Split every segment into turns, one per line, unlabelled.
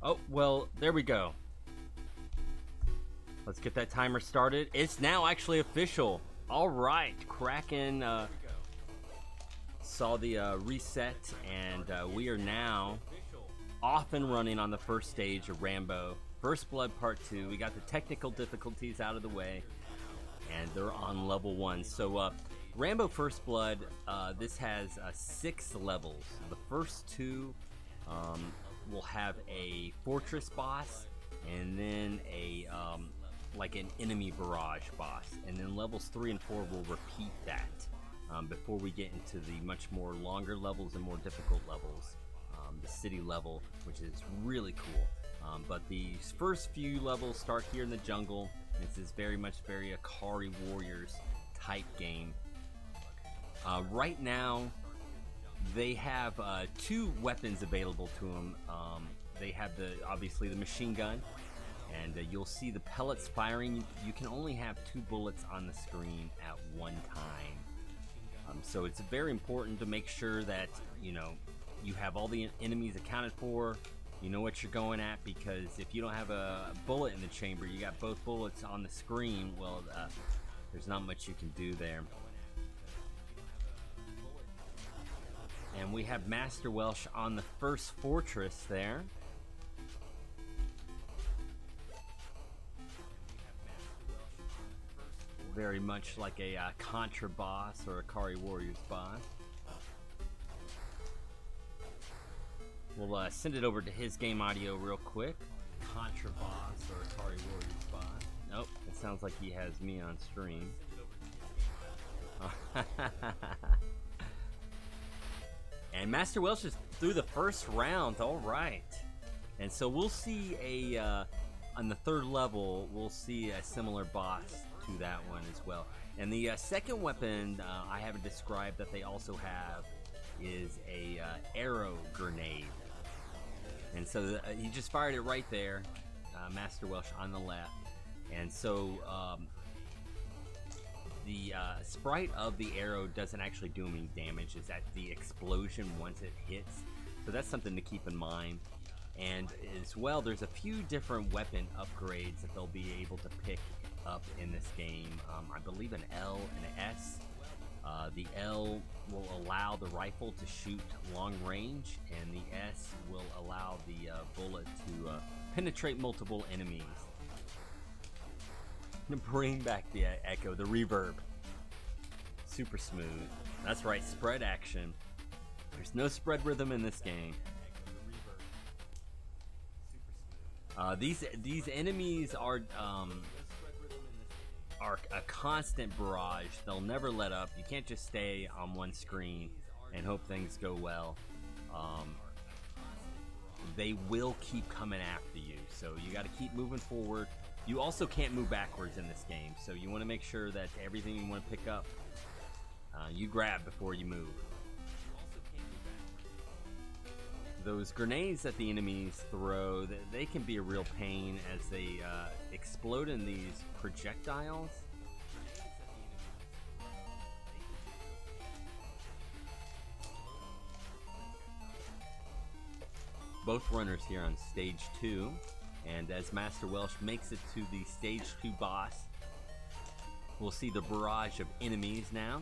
Oh, well, there we go. Let's get that timer started. It's now actually official. All right, Kraken saw the reset, and we are now off and running on the first stage of Rambo. First Blood Part 2. We got the technical difficulties out of the way, and they're on level 1. So, Rambo First Blood, this has 6 levels. The first 2 will have a fortress boss, and then a like an enemy barrage boss, and then levels 3 and 4 will repeat that before we get into the much more longer levels and more difficult levels, the city level, which is really cool. But these first few levels start here in the jungle. This is very Akari Warriors type game. Right now they have 2 weapons available to them. They have obviously the machine gun, and you'll see the pellets firing. You can only have 2 bullets on the screen at one time. So it's very important to make sure that you have all the enemies accounted for. You know what you're going at, because if you don't have a bullet in the chamber, you got both bullets on the screen, well, there's not much you can do there. And we have MasterWelch on the first fortress there. Very much like a Contra boss or a Akari Warriors boss. We'll send it over to his game audio real quick. Contra boss or Akari Warriors boss. Nope, it sounds like he has me on stream. And MasterWelch is through the first round. All right, and so we'll see on the 3rd level, we'll see a similar boss to that one as well. And the second weapon I haven't described that they also have is a arrow grenade. And so he just fired it right there, MasterWelch on the left. And so the sprite of the arrow doesn't actually do any damage. It's at the explosion once it hits. So that's something to keep in mind. And as well, there's a few different weapon upgrades that they'll be able to pick up in this game. I believe an L and an S. The L will allow the rifle to shoot long range, and the S will allow the bullet to penetrate multiple enemies. Bring back the echo, the reverb. Super smooth. That's right, spread action. There's no spread rhythm in this game. These enemies are a constant barrage. They'll never let up. You can't just stay on one screen and hope things go well. They will keep coming after you, so you got to keep moving forward. You also can't move backwards in this game, so you want to make sure that everything you want to pick up, you grab before you move. Those grenades that the enemies throw, they can be a real pain as they explode in these projectiles. Both runners here on stage 2, and as MasterWelch makes it to the stage 2 boss, we'll see the barrage of enemies now.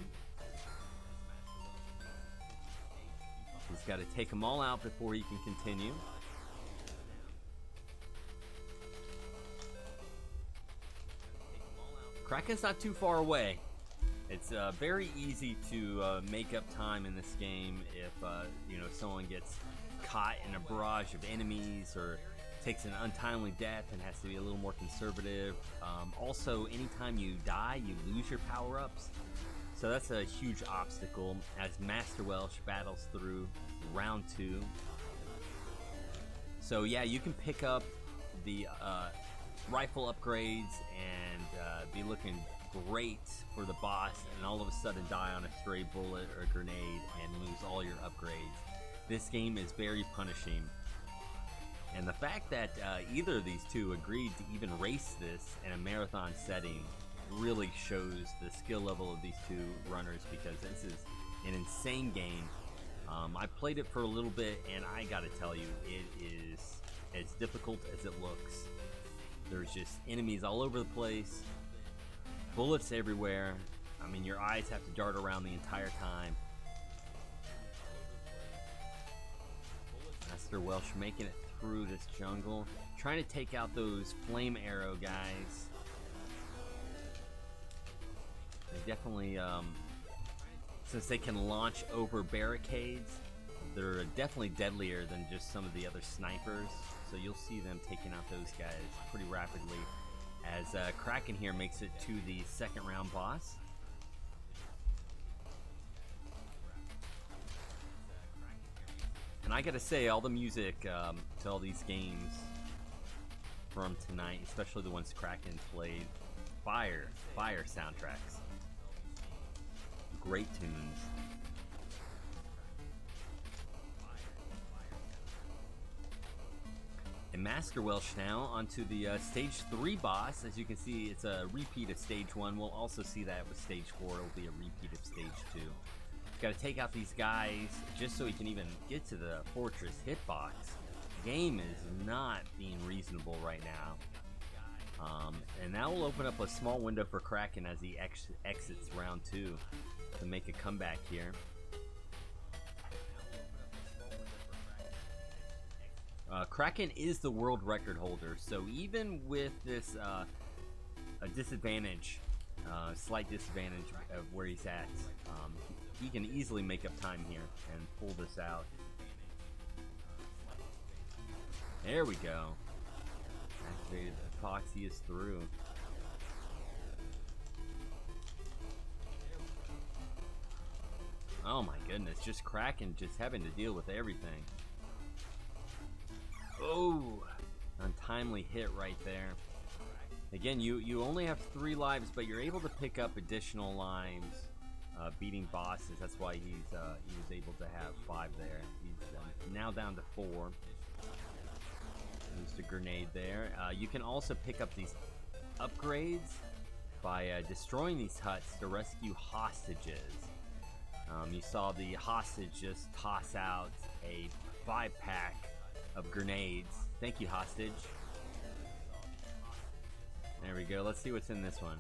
He's got to take them all out before he can continue. Kraken's not too far away. It's very easy to make up time in this game if someone gets caught in a barrage of enemies or takes an untimely death and has to be a little more conservative. Also, anytime you die, you lose your power-ups. So that's a huge obstacle as MasterWelch battles through round 2. So yeah, you can pick up the rifle upgrades and be looking great for the boss, and all of a sudden die on a stray bullet or a grenade and lose all your upgrades. This game is very punishing. And the fact that either of these two agreed to even race this in a marathon setting really shows the skill level of these two runners, because this is an insane game. I played it for a little bit, and I gotta tell you, it is as difficult as it looks. There's just enemies all over the place, bullets everywhere. I mean, your eyes have to dart around the entire time. MasterWelch making it through this jungle, trying to take out those flame arrow guys. They definitely, since they can launch over barricades, they're definitely deadlier than just some of the other snipers. So you'll see them taking out those guys pretty rapidly as Kraken here makes it to the second round boss. And I gotta say, all the music to all these games from tonight, especially the ones Kraken played, fire soundtracks. Great tunes. And MasterWelch now onto the stage 3 boss. As you can see, it's a repeat of stage 1. We'll also see that with stage 4. It'll be a repeat of stage 2. Got to take out these guys just so he can even get to the fortress hitbox. The game is not being reasonable right now. And that will open up a small window for Kraken as he exits round 2 to make a comeback here. Kraken is the world record holder, so even with this a disadvantage, slight disadvantage of where he's at, he can easily make up time here and pull this out. There we go. Activated epoxy is through. Oh my goodness, just Kraken just having to deal with everything. Oh, untimely hit right there. Again, you only have 3 lives, but you're able to pick up additional lives beating bosses. That's why he was able to have 5 there. He's now down to 4. There's the grenade there. You can also pick up these upgrades by destroying these huts to rescue hostages. You saw the hostage just toss out a 5-pack of grenades. Thank you, hostage. There we go. Let's see what's in this one.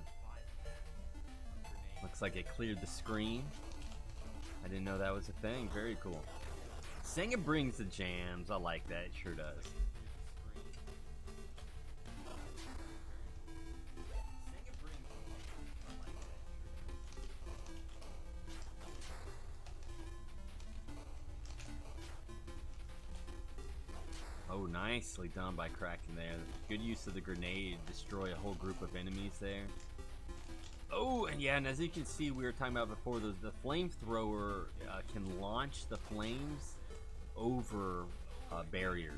Looks like it cleared the screen. I didn't know that was a thing. Very cool. Sega brings the jams. I like that. It sure does. Oh, nicely done by Kraken there. Good use of the grenade to destroy a whole group of enemies there. Oh, and yeah, and as you can see, we were talking about before, the flamethrower can launch the flames over barriers.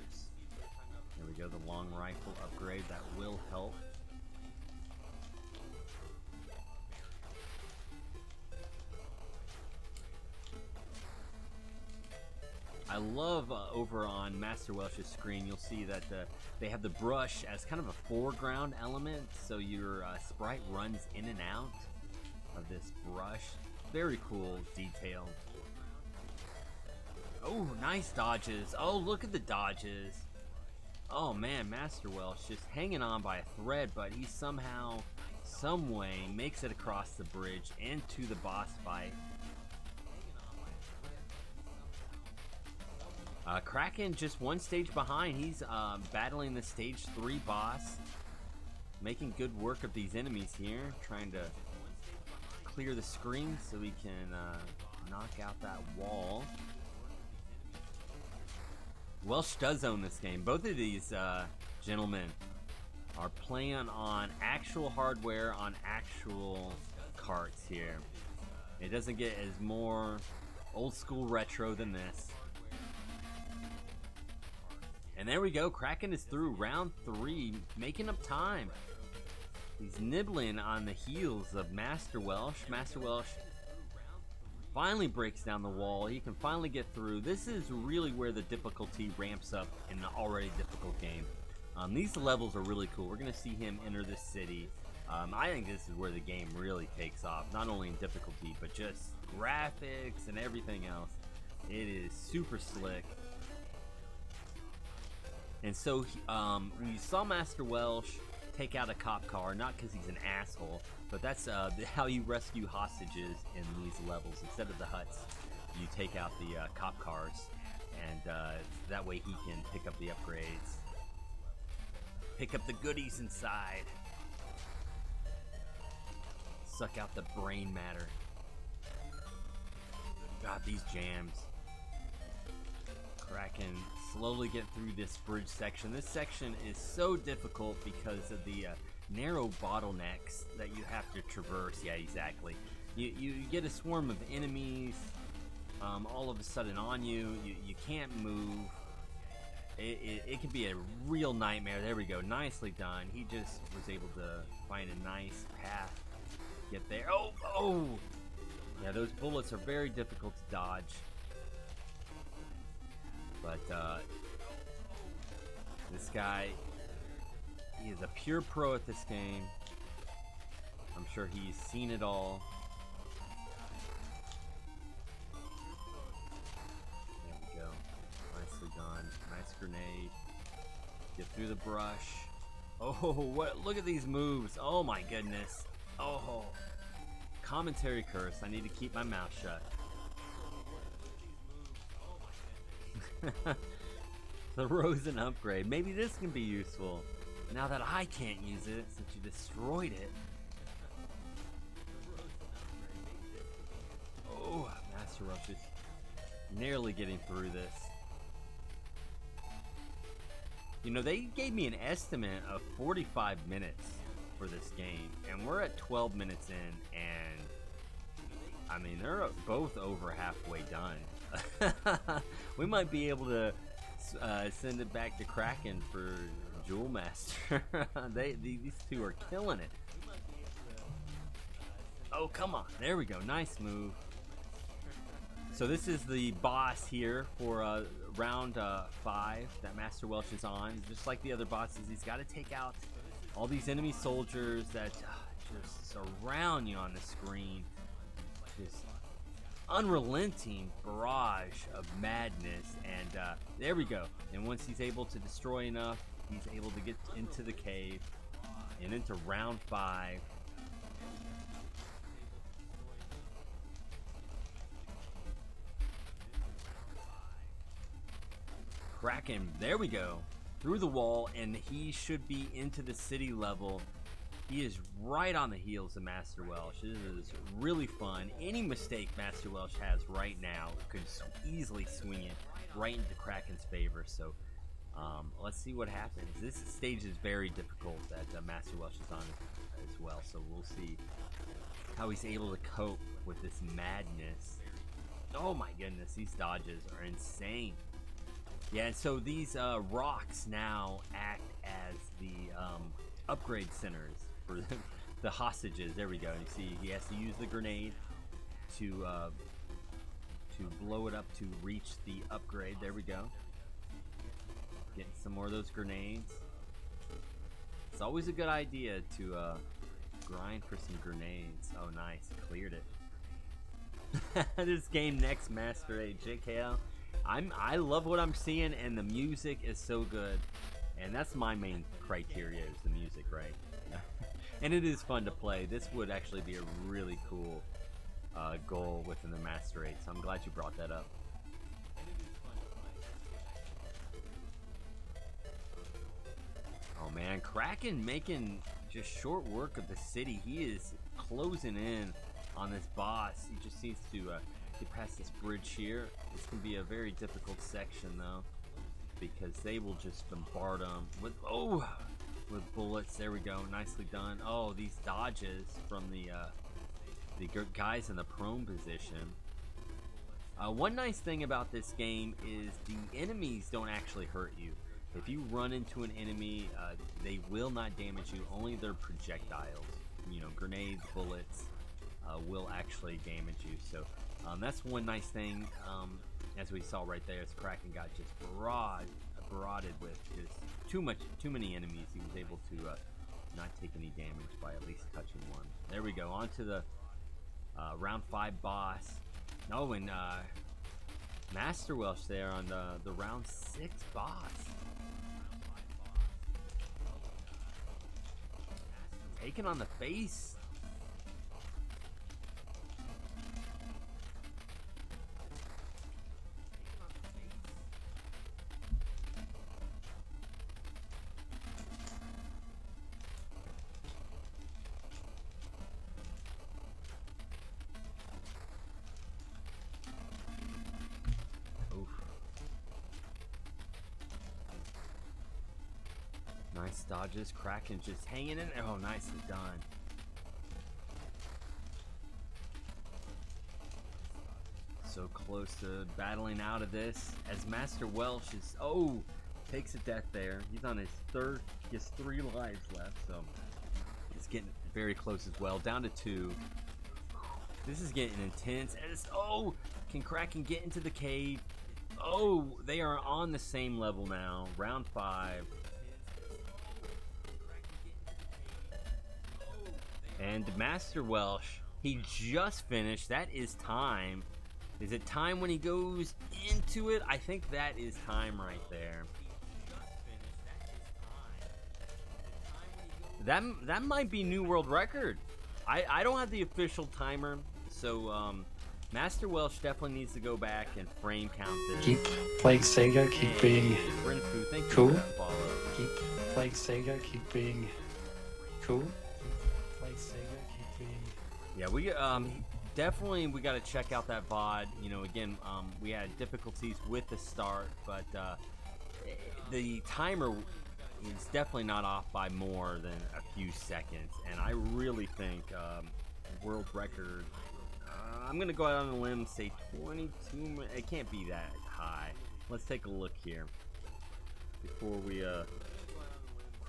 There we go, the long rifle upgrade. That will help. I love over on MasterWelch's screen, you'll see that they have the brush as kind of a foreground element, so your sprite runs in and out of this brush. Very cool detail. Oh, nice dodges. Oh, look at the dodges. Oh man, MasterWelch just hanging on by a thread, but he somehow, some way, makes it across the bridge into the boss fight. Kraken just 1 stage behind. He's battling the stage 3 boss, making good work of these enemies here, trying to clear the screen so he can knock out that wall. Welch does own this game. Both of these gentlemen are playing on actual hardware, on actual carts here. It doesn't get as more old school retro than this. And there we go, Kraken is through round 3, making up time. He's nibbling on the heels of MasterWelch. MasterWelch finally breaks down the wall. He can finally get through. This is really where the difficulty ramps up in an already difficult game. These levels are really cool. We're going to see him enter this city. I think this is where the game really takes off, not only in difficulty, but just graphics and everything else. It is super slick. And so we saw Master Welch take out a cop car, not because he's an asshole, but that's how you rescue hostages in these levels. Instead of the huts, you take out the cop cars, and that way he can pick up the upgrades, pick up the goodies inside, suck out the brain matter. God, these jams. Kraken slowly get through this bridge section. This section is so difficult because of the narrow bottlenecks that you have to traverse. Yeah, exactly. You get a swarm of enemies all of a sudden on you. You can't move. It can be a real nightmare. There we go. Nicely done. He just was able to find a nice path. Get there. Oh! Yeah, those bullets are very difficult to dodge. But this guy, he is a pure pro at this game. I'm sure he's seen it all. There we go. Nicely done. Nice grenade. Get through the brush. Oh, what? Look at these moves. Oh my goodness. Oh. Commentary curse. I need to keep my mouth shut. The Rosen upgrade. Maybe this can be useful now that I can't use it since you destroyed it. Oh, MasterWelch is nearly getting through this. You know, they gave me an estimate of 45 minutes for this game, and we're at 12 minutes in, and I mean, they're both over halfway done. We might be able to send it back to Kraken for Jewel Master. These two are killing it. Oh, come on. There we go. Nice move. So this is the boss here for round 5 that MasterWelch is on. Just like the other bosses, he's got to take out all these enemy soldiers that just surround you on the screen. Just unrelenting barrage of madness, and there we go. And once he's able to destroy enough, he's able to get into the cave and into round 5. Kraken, there we go, through the wall, and he should be into the city level. He is right on the heels of MasterWelch. This is really fun. Any mistake MasterWelch has right now could easily swing it right into Kraken's favor. So let's see what happens. This stage is very difficult that MasterWelch is on as well. So we'll see how he's able to cope with this madness. Oh my goodness, these dodges are insane. Yeah, and so these rocks now act as the upgrade centers for the hostages. There we go. You see, he has to use the grenade to blow it up to reach the upgrade. There we go. Getting some more of those grenades. It's always a good idea to grind for some grenades. Oh, nice. Cleared it. This game next, Master A JKL. I love what I'm seeing, and the music is so good. And that's my main criteria, is the music, right? And it is fun to play. This would actually be a really cool goal within the Master 8, so I'm glad you brought that up. Oh man, Kraken making just short work of the city. He is closing in on this boss. He just needs to get past this bridge here. This can be a very difficult section though, because they will just bombard him with with bullets. There we go, nicely done. Oh, these dodges from the guys in the prone position. One nice thing about this game is the enemies don't actually hurt you. If you run into an enemy, they will not damage you. Only their projectiles, you know, grenades, bullets, will actually damage you. So that's one nice thing. As we saw right there, as Kraken got just barraged with just too many enemies, he was able to not take any damage by at least touching one. There we go, on to the round 5 boss. Oh, and MasterWelch there on the round 6 boss. taken on the face. Nice dodges. Kraken just hanging in there. Oh, nicely done. So close to battling out of this as MasterWelch is, takes a death there. He's on his third. He has 3 lives left, so he's getting very close as well. Down to 2. This is getting intense. As can Kraken get into the cave? Oh, they are on the same level now. Round 5. And MasterWelch, he just finished. That is time. Is it time when he goes into it? I think that is time right there. That might be new world record. I don't have the official timer, so MasterWelch definitely needs to go back and frame count this.
Keep playing Sega, keep being cool. Keep playing Sega, keep being cool.
Yeah, we definitely we got to check out that VOD. You know, again, we had difficulties with the start, but the timer is definitely not off by more than a few seconds. And I really think world record. I'm gonna go out on a limb and say 22. It can't be that high. Let's take a look here before we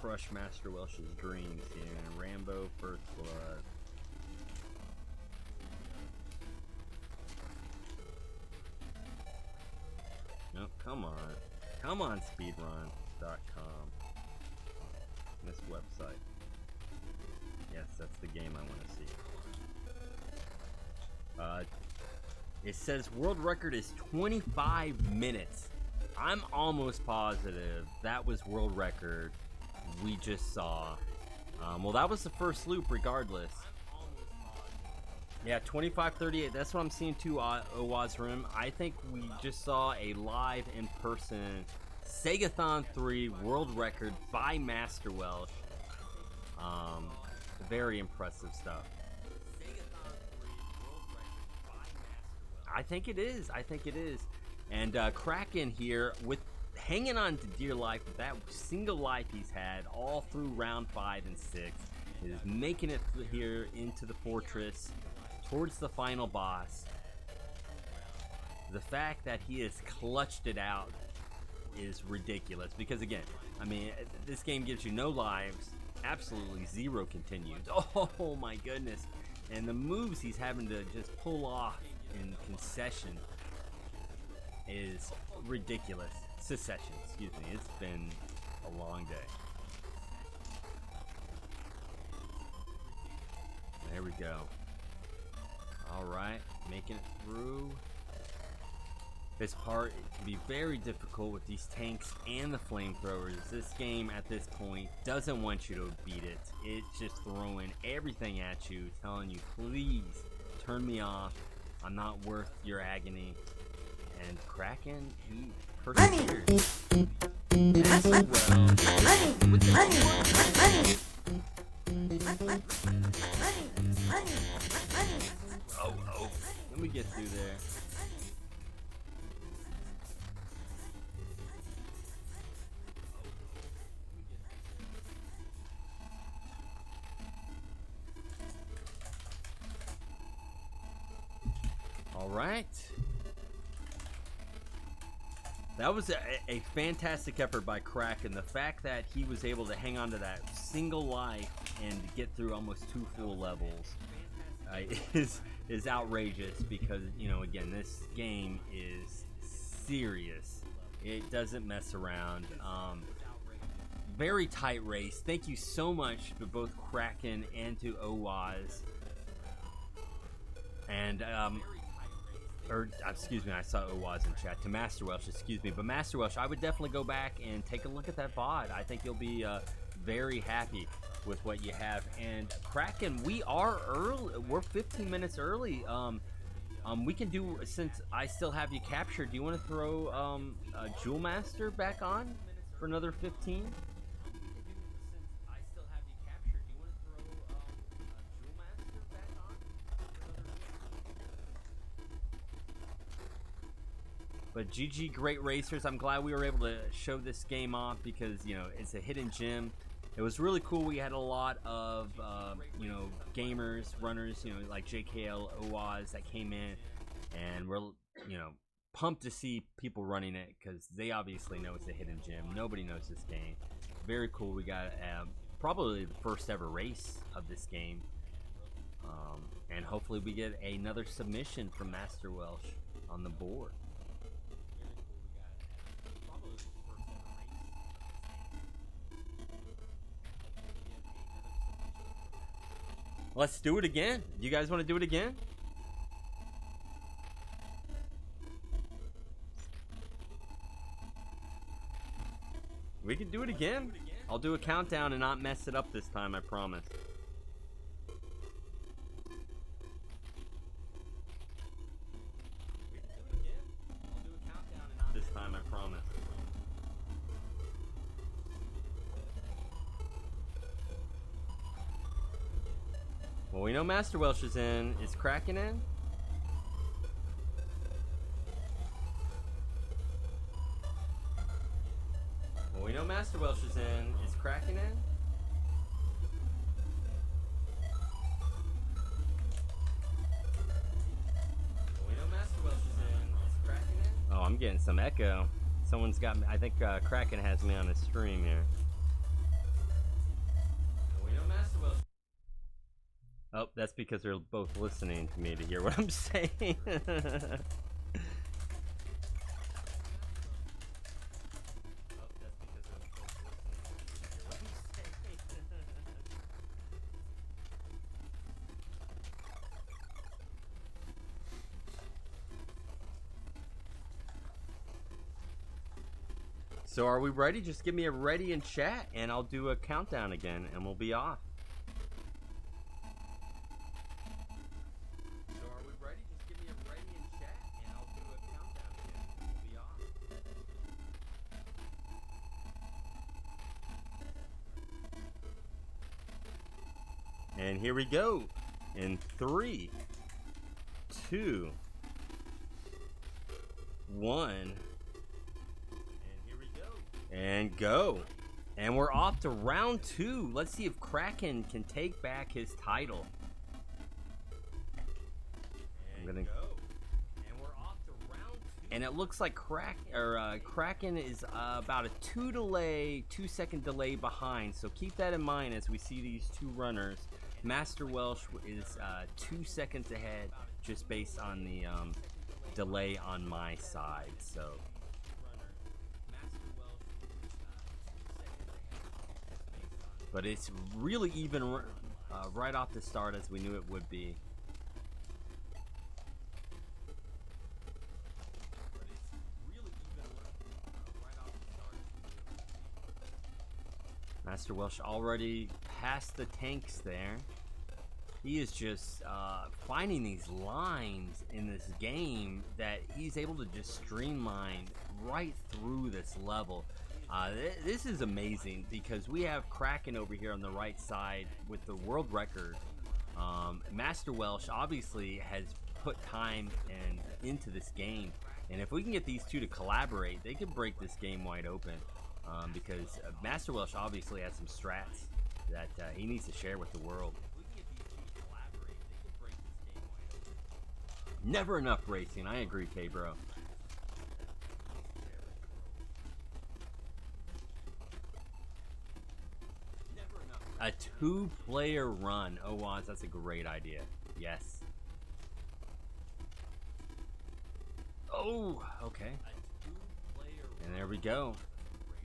crush MasterWelch's dreams here. Rambo First Blood. No, come on, speedrun.com. This website. Yes, that's the game I want to see. It says world record is 25 minutes. I'm almost positive that was world record we just saw. Well, that was the first loop regardless. Yeah, 25:38. That's what I'm seeing too, Owazrim. I think we just saw a live in-person SegaThon 3 world record by MasterWelch. Very impressive stuff. I think it is. And Kraken here with hanging on to dear life with that single life he's had all through round 5 and 6. Is making it here into the fortress towards the final boss. The fact that he has clutched it out is ridiculous because, again, I mean, this game gives you no lives, absolutely 0 continues. Oh my goodness. And the moves he's having to just pull off in concession is ridiculous. Secession, excuse me. It's been a long day. There we go. Alright, making it through. This part can be very difficult with these tanks and the flamethrowers. This game at this point doesn't want you to beat it. It's just throwing everything at you, telling you, please turn me off. I'm not worth your agony. And Kraken, he perseveres. As well. Oh, let me get through there. All right. That was a fantastic effort by Kraken. The fact that he was able to hang on to that single life and get through almost 2 full levels is outrageous because, you know, again, this game is serious. It doesn't mess around. Very tight race. Thank you so much to both Kraken and to Owaz. And excuse me, I saw Owaz in chat. To MasterWelch, excuse me. But MasterWelch, I would definitely go back and take a look at that VOD. I think you'll be very happy. with what you have. And Kraken, we are early. We're 15 minutes early. We can do, since I still have you captured, do you want to throw Jewel Master back on for another 15? But GG, great racers. I'm glad we were able to show this game off because, you know, it's a hidden gem. It was really cool. We had a lot of, you know, gamers, runners, you know, like JKL, OWAS that came in. And we're, you know, pumped to see people running it because they obviously know it's a hidden gem. Nobody knows this game. Very cool. We got probably the first ever race of this game. And hopefully we get another submission from MasterWelch on the board. Let's do it again. You guys want to do it again? We can do it again. I'll do a countdown and not mess it up this time, I promise. We can do it again. I'll do a countdown and not this time, I promise. Well, we know MasterWelch is in. Is Kraken in? Well, we know MasterWelch is in. Is Kraken in? Well, we know MasterWelch is in. Is Kraken in? Oh, I'm getting some echo. Someone's got me. I think Kraken has me on the stream here. Well, we know MasterWelch. Oh, that's because they're both listening to me to hear what I'm saying. So are we ready? Just give me a ready in chat and I'll do a countdown again and we'll be off. So are we ready? Just give me a ready in chat and I'll do a countdown again and we'll be off. And here we go. In 3, 2, 1. And go. And we're off to round 2. Let's see if Kraken can take back his title. I'm gonna go. And we're off to round 2. And it looks like Kraken is about a 2-second delay behind. So keep that in mind as we see these two runners. MasterWelch is 2 seconds ahead, just based on the delay on my side. So. But it's really even right off the start as we knew it would be. MasterWelch already past the tanks there. He is just finding these lines in this game that he's able to just streamline right through this level. This is amazing because we have Kraken over here on the right side with the world record. MasterWelch obviously has put time into this game, and if we can get these two to collaborate, they could break this game wide open. Because MasterWelch obviously has some strats that he needs to share with the world. Never enough racing. I agree, K-Bro. A 2-player run. Oh, wow, that's a great idea. Yes. Oh, okay. And there we go.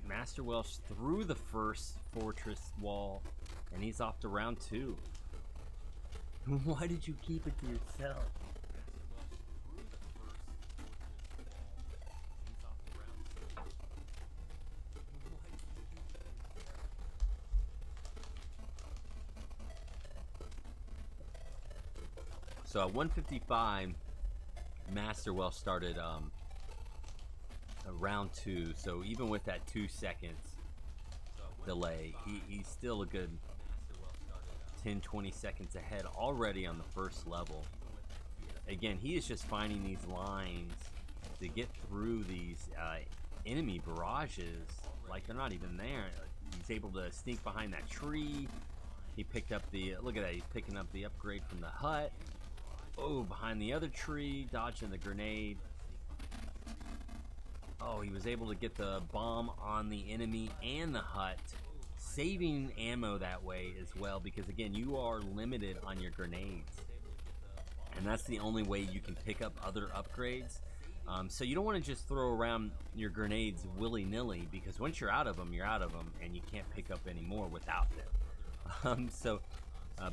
MasterWelch through the first fortress wall, and he's off to round 2. Why did you keep it to yourself? So at 155, MasterWelch started round 2. So even with that 2 seconds delay, he's still a good 10-20 seconds ahead already on the first level. Again, he is just finding these lines to get through these enemy barrages like they're not even there. He's able to sneak behind that tree. He picked up the, look at that, he's picking up the upgrade from the hut. Oh, behind the other tree, dodging the grenade. Oh, he was able to get the bomb on the enemy and the hut, saving ammo that way as well, because again, you are limited on your grenades. And that's the only way you can pick up other upgrades. So you don't want to just throw around your grenades willy-nilly, because once you're out of them, you're out of them, and you can't pick up any more without them.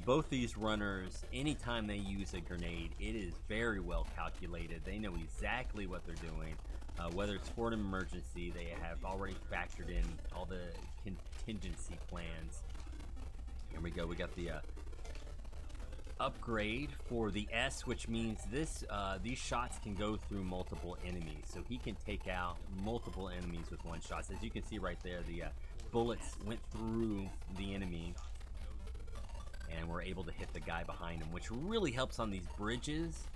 Both these runners, anytime they use a grenade, it is very well calculated. They know exactly what they're doing. Whether it's for an emergency, they have already factored in all the contingency plans. Here we go. We got the upgrade for the S, which means this these shots can go through multiple enemies. So he can take out multiple enemies with one shot. As you can see right there, the bullets went through the enemy, and we're able to hit the guy behind him, which really helps on these bridges.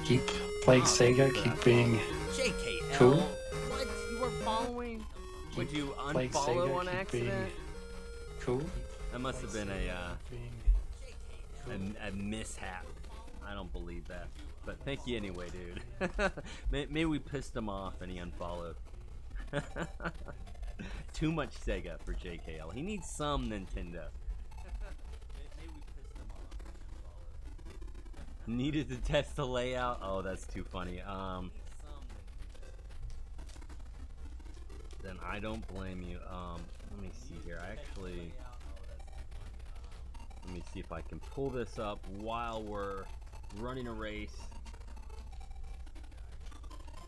Keep playing Sega, keep being
JKL.
cool.
What? You weren't following? Would you
Playing
unfollow
Sega,
on
keep
accident?
being cool.
That must have been
Being
a mishap. I don't believe that. But thank you anyway, dude. Maybe we pissed him off and he unfollowed. Too much Sega for JKL. He needs some Nintendo. Needed to test the layout. Oh, that's too funny. Then I don't blame you. Let me see here. Let me see if I can pull this up while we're running a race.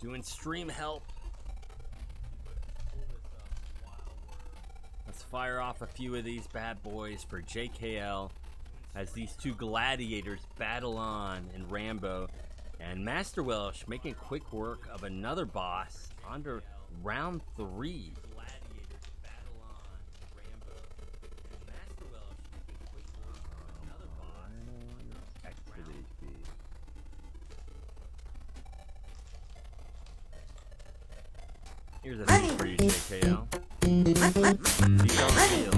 Doing stream help. Let's fire off a few of these bad boys for JKL as these two gladiators battle on in Rambo. And MasterWelch making quick work of another boss under round 3. Here's a feed for you, JKL. These are real.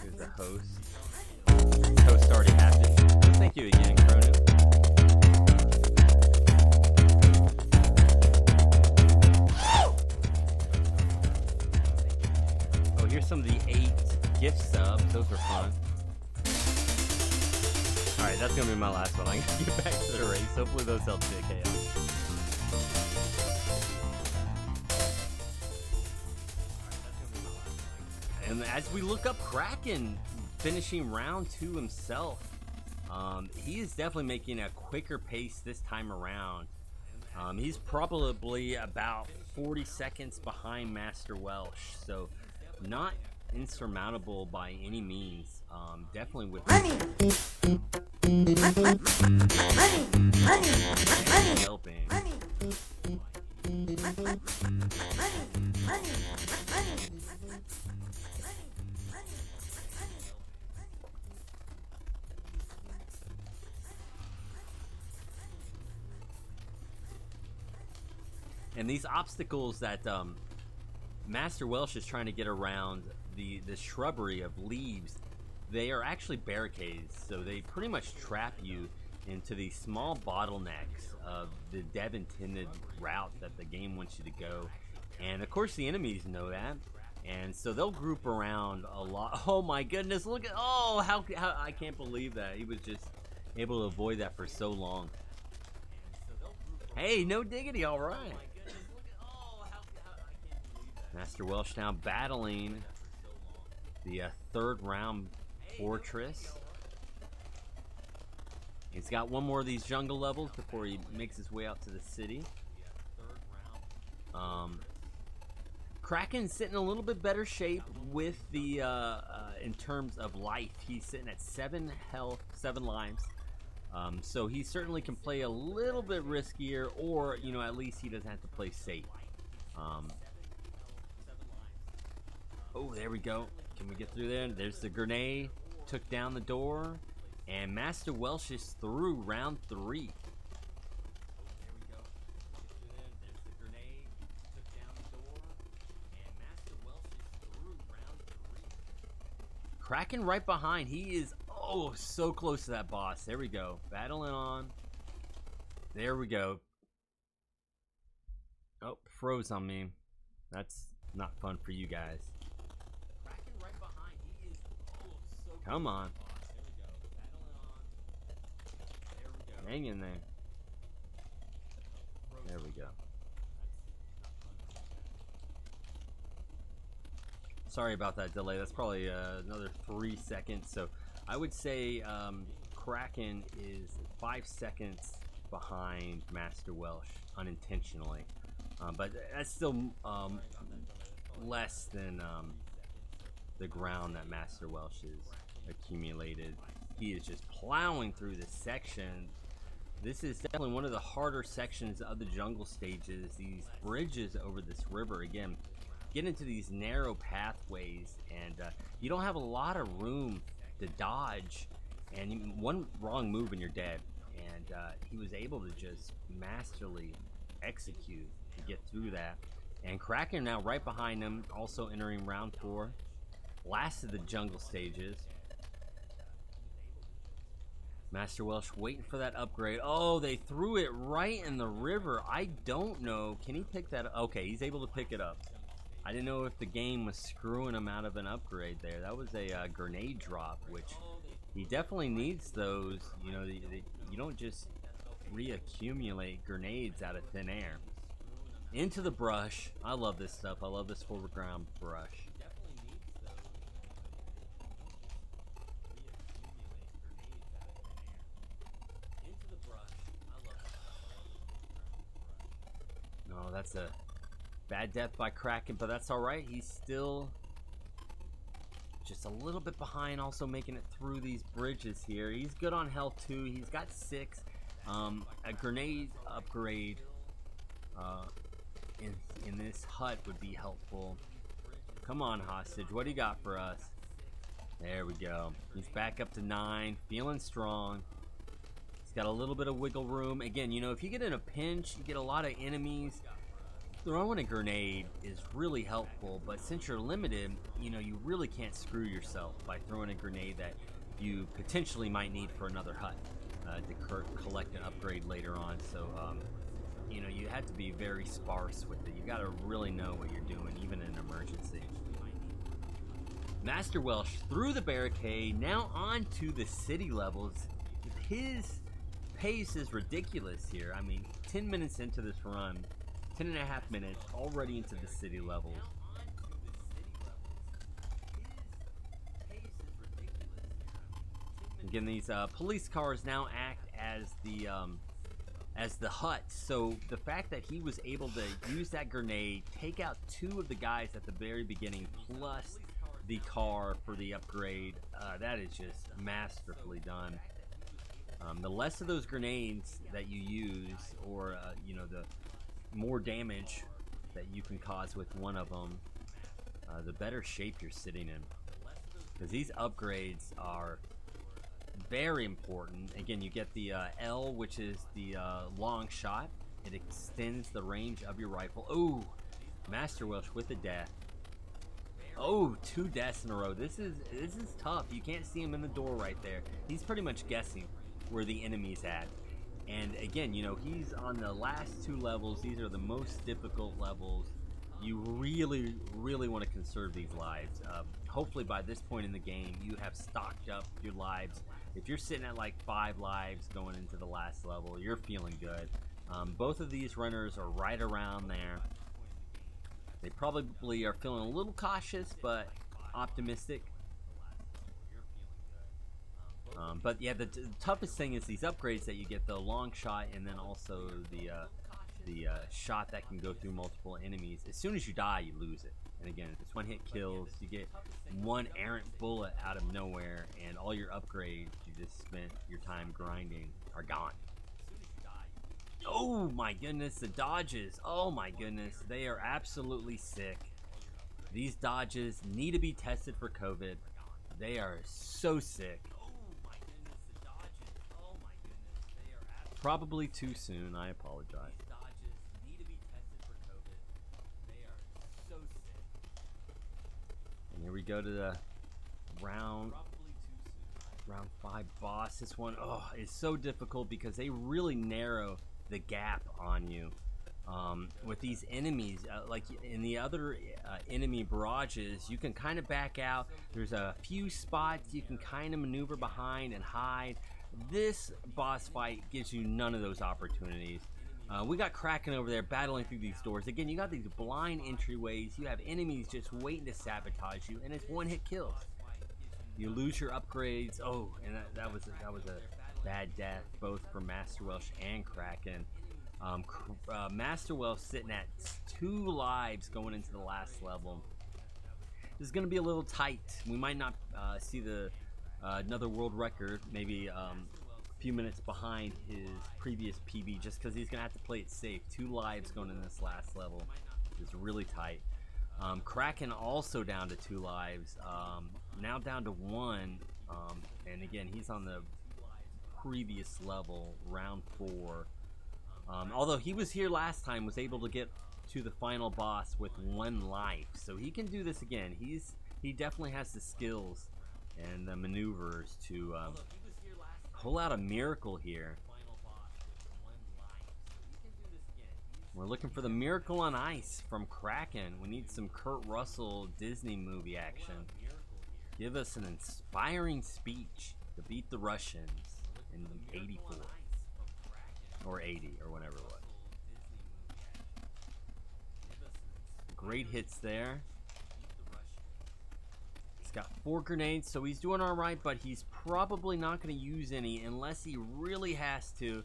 Here's the host. Host already happened. Thank you again, Chrono. Oh, here's some of the 8 gift subs. Those are fun. Alright, that's gonna be my last one. I'm gonna get back to the race. Hopefully those help JKL. And as we look up Kraken finishing round 2 himself, he is definitely making a quicker pace this time around. He's probably about 40 seconds behind MasterWelch, so not insurmountable by any means. Definitely with helping. And these obstacles that MasterWelch is trying to get around, the shrubbery of leaves, they are actually barricades, so they pretty much trap you into these small bottlenecks of the dev-intended route that the game wants you to go. And of course the enemies know that, and so they'll group around a lot. Oh my goodness, look at, oh, how I can't believe that he was just able to avoid that for so long. Hey, no diggity, all right. MasterWelch now battling the 3rd round fortress. He's got one more of these jungle levels before he makes his way out to the city. Kraken's sitting in a little bit better shape with the in terms of life. He's sitting at 7 health, 7 lives. So he certainly can play a little bit riskier, or you know, at least he doesn't have to play safe. Oh, there we go. Can we get through there? There's the grenade. Took down the door, and MasterWelch is through round 3. Kraken right behind. He is, oh, so close to that boss. There we go. Battling on. There we go. Oh, froze on me. That's not fun for you guys. Kraken right behind. He is, oh, so close. Come on. There we go. Battling on. There we go. Hang in there. There we go. Sorry about that delay. That's probably another 3 seconds. So I would say Kraken is 5 seconds behind MasterWelch unintentionally, but that's still less than the ground that MasterWelch has accumulated. He is just plowing through this section. This is definitely one of the harder sections of the jungle stages. These bridges over this river, again, get into these narrow pathways, and you don't have a lot of room to dodge, and one wrong move and you're dead. And he was able to just masterly execute to get through that. And Kraken now right behind him, also entering round 4, last of the jungle stages. MasterWelch waiting for that upgrade. Oh, they threw it right in the river. I don't know. Can he pick that up? Okay, he's able to pick it up. I didn't know if the game was screwing him out of an upgrade there. That was a grenade drop, which he definitely needs those. You know, you don't just reaccumulate grenades out of thin air. Into the brush. I love this stuff. I love this foreground brush. No, that's a bad death by Kraken, but that's all right. He's still just a little bit behind, also making it through these bridges here. He's good on health too. He's got 6. A grenade upgrade in this hut would be helpful. Come on, hostage. What do you got for us? There we go. He's back up to 9, feeling strong. He's got a little bit of wiggle room. Again, you know, if you get in a pinch, you get a lot of enemies. Throwing a grenade is really helpful, but since you're limited, you know, you really can't screw yourself by throwing a grenade that you potentially might need for another hut to collect an upgrade later on. So, you know, you have to be very sparse with it. You got to really know what you're doing, even in an emergency. MasterWelch through the barricade, now on to the city levels. His pace is ridiculous here. I mean, 10 minutes into this run, 10.5 minutes, already into the city levels. Again, these police cars now act as the hut. So the fact that he was able to use that grenade, take out 2 of the guys at the very beginning, plus the car for the upgrade, that is just masterfully done. The less of those grenades that you use, or you know, the more damage that you can cause with one of them, the better shape you're sitting in. Because these upgrades are very important. Again, you get the L, which is the long shot. It extends the range of your rifle. Oh, MasterWelch with the death. Oh, 2 deaths in a row. This is tough. You can't see him in the door right there. He's pretty much guessing where the enemy's at. And again, you know, he's on the last 2 levels. These are the most difficult levels. You really, really want to conserve these lives. Hopefully by this point in the game, you have stocked up your lives. If you're sitting at like 5 lives going into the last level, you're feeling good. Both of these runners are right around there. They probably are feeling a little cautious, but optimistic. But yeah, the toughest thing is these upgrades that you get, the long shot, and then also the the shot that can go through multiple enemies. As soon as you die, you lose it. And again, it's one-hit kills. You get one errant bullet out of nowhere, and all your upgrades you just spent your time grinding are gone. Oh my goodness, the dodges. Oh my goodness, they are absolutely sick. These dodges need to be tested for COVID. They are so sick. Probably too soon, I apologize. And here we go to the round 5 boss. This one, is so difficult because they really narrow the gap on you. With these enemies, like in the other enemy barrages, you can kind of back out. There's a few spots you can kind of maneuver behind and hide. This boss fight gives you none of those opportunities. We got Kraken over there battling through these doors. Again, you got these blind entryways. You have enemies just waiting to sabotage you, and it's one-hit kills. You lose your upgrades. Oh, and that was a bad death, both for MasterWelch and Kraken. MasterWelch sitting at 2 lives going into the last level. This is going to be a little tight. We might not see the another world record, maybe a few minutes behind his previous PB, just because he's going to have to play it safe. 2 lives going in this last level is really tight. Kraken also down to 2 lives, now down to 1, and again, he's on the previous level, round 4. Although he was here last time, was able to get to the final boss with 1 life, so he can do this again. He definitely has the skills and the maneuvers to pull out a miracle here. We're looking for the miracle on ice from Kraken. We need some Kurt Russell Disney movie action. Give us an inspiring speech to beat the Russians in 84 or 80 or whatever it was. Great hits there. He's got 4 grenades, so he's doing all right, but he's probably not going to use any unless he really has to.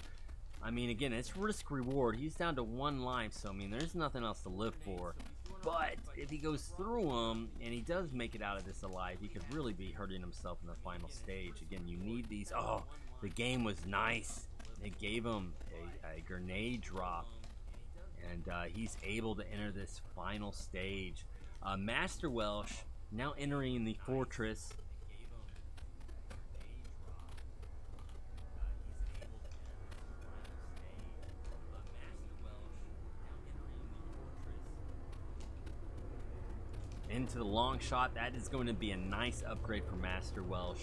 I mean, again, it's risk reward. He's down to 1 life, so I mean, there's nothing else to live for. But if he goes through them and he does make it out of this alive, he could really be hurting himself in the final stage. Again, you need these. Oh, the game was nice. It gave him a grenade drop, and he's able to enter this final stage. MasterWelch now entering the fortress. Into the long shot. That is going to be a nice upgrade for MasterWelch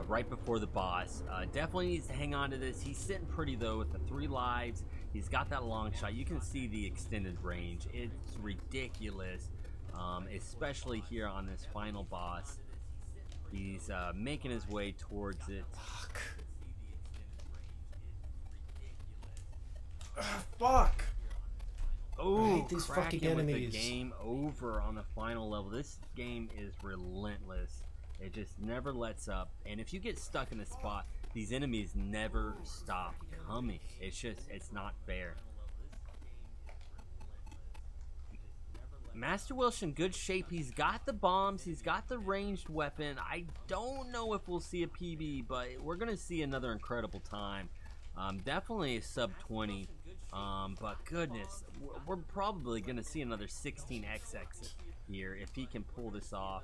right before the boss. Definitely needs to hang on to this. He's sitting pretty though with the 3 lives. He's got that long shot. You can see the extended range. It's ridiculous, especially here on this final boss. He's making his way towards it.
Fuck. Fuck.
Oh,
I hate these fucking enemies.
With the game over on the final level. This game is relentless. It just never lets up. And if you get stuck in a spot, these enemies never stop coming. It's not fair. MasterWelch in good shape. He's got the bombs. He's got the ranged weapon. I don't know if we'll see a PB, but we're going to see another incredible time. Definitely a sub 20. But goodness, we're probably going to see another 16xx here if he can pull this off.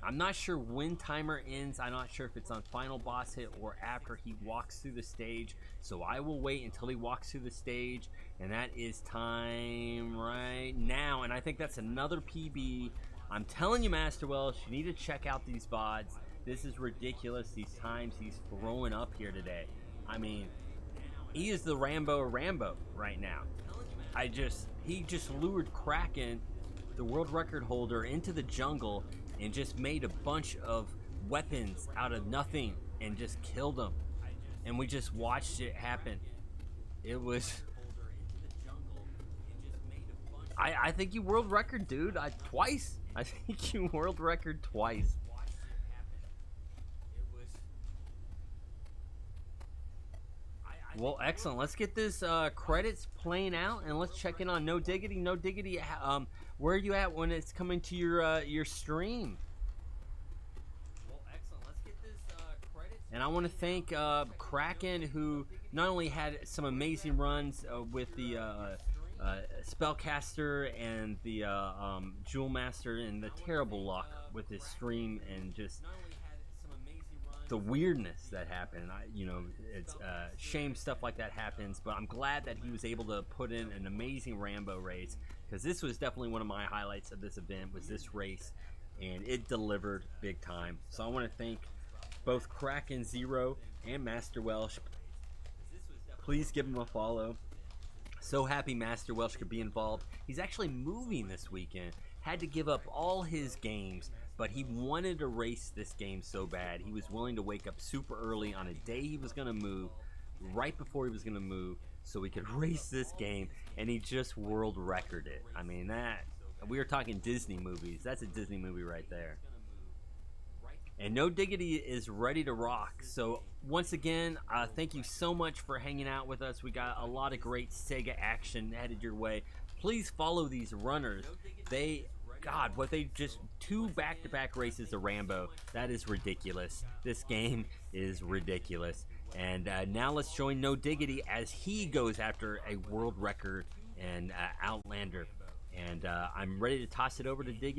I'm not sure when timer ends. I'm not sure if it's on final boss hit or after he walks through the stage. So I will wait until he walks through the stage, and that is time right now. And I think that's another PB. I'm telling you, MasterWelch, you need to check out these VODs. This is ridiculous, these times he's throwing up here today. I mean, he is the Rambo right now. He just lured Kraken, the world record holder, into the jungle and just made a bunch of weapons out of nothing and just killed them. And we just watched it happen. It was... I think you world record, dude. Twice. I think you world record twice. Well, excellent. Let's get this credits playing out, and let's check in on No Diggity. No Diggity, where are you at when it's coming to your stream? Well, excellent. Let's get this credits. And I want to thank Kraken, who not only had some amazing runs with the Spellcaster and the Jewel Master, and the terrible luck with his stream, and just the weirdness that happened. It's shame stuff like that happens, but I'm glad that he was able to put in an amazing Rambo race, because this was definitely one of my highlights of this event, was this race, and it delivered big time. So I want to thank both Kraken Zero and MasterWelch. Please give him a follow. So happy MasterWelch could be involved. He's actually moving this weekend. Had to give up all his games, but he wanted to race this game so bad. He was willing to wake up super early on a day he was going to move, right before he was going to move, so he could race this game, and he just world recorded it. I mean, we were talking Disney movies. That's a Disney movie right there. And No Diggity is ready to rock. So once again, thank you so much for hanging out with us. We got a lot of great Sega action headed your way. Please follow these runners. What they just 2 back-to-back races of Rambo. That is ridiculous. This game is ridiculous. And now let's join No Diggity as he goes after a world record and Outlander. And I'm ready to toss it over to Diggity.